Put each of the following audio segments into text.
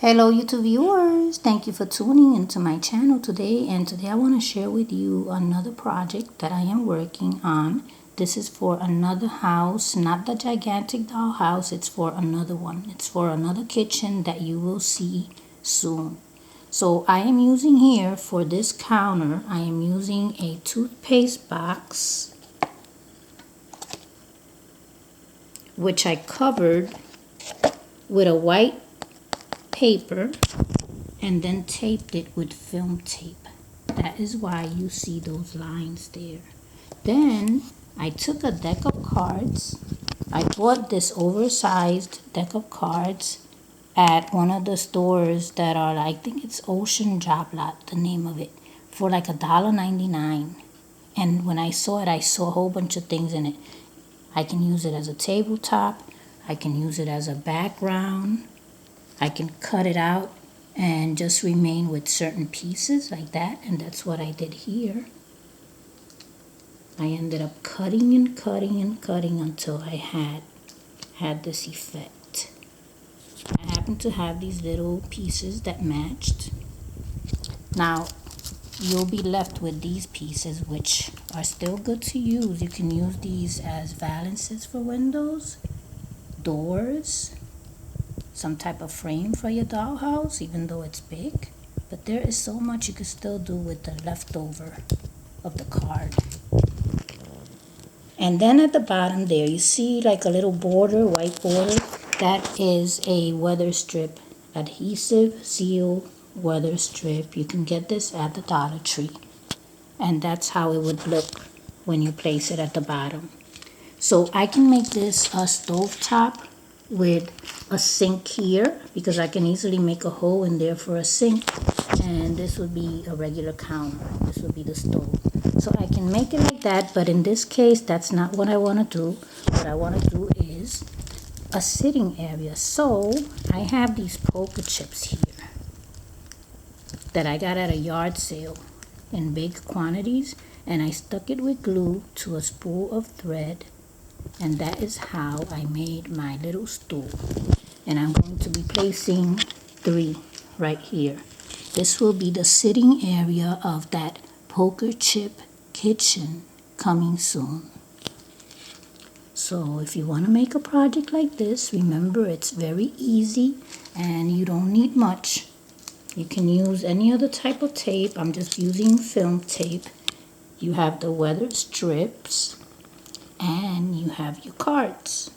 Hello YouTube viewers, thank you for tuning into my channel today, and today I want to share with you another project that I am working on. This is for another house, not the gigantic doll house, it's for another one. It's for another kitchen that you will see soon. So I am using here for this counter, I am using a toothpaste box which I covered with a white paper and then taped it with film tape. That is why you see those lines there. Then I took a deck of cards. I bought this oversized deck of cards at one of the stores that are, I think it's Ocean Job Lot, the name of it, for like $1.99. And when I saw it, I saw a whole bunch of things in it. I can use it as a tabletop. I can use it as a background. I can cut it out and just remain with certain pieces like that, and that's what I did here. I ended up cutting and cutting and cutting until I had this effect. I happened to have these little pieces that matched. Now you'll be left with these pieces, which are still good to use. You can use these as valances for windows, doors, some type of frame for your dollhouse, even though it's big. But there is so much you can still do with the leftover of the card. And then at the bottom there, you see like a little border, white border. That is a Weatherstrip adhesive seal Weatherstrip. You can get this at the Dollar Tree. And that's how it would look when you place it at the bottom. So I can make this a stovetop with a sink here, because I can easily make a hole in there for a sink, and this would be a regular counter. This would be the stove. So I can make it like that, but in this case that's not what I want to do. What I want to do is a sitting area. So I have these poker chips here that I got at a yard sale in big quantities, and I stuck it with glue to a spool of thread. And that is how I made my little stool. And I'm going to be placing 3 right here. This will be the sitting area of that poker chip kitchen coming soon. So if you want to make a project like this, remember it's very easy and you don't need much. You can use any other type of tape. I'm just using film tape. You have the weather strips, and you have your cards.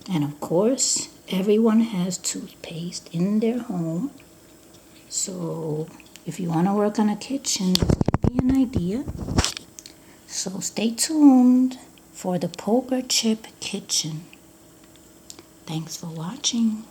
And of course, everyone has toothpaste in their home. So if you want to work on a kitchen, this could be an idea. So stay tuned for the poker chip kitchen. Thanks for watching.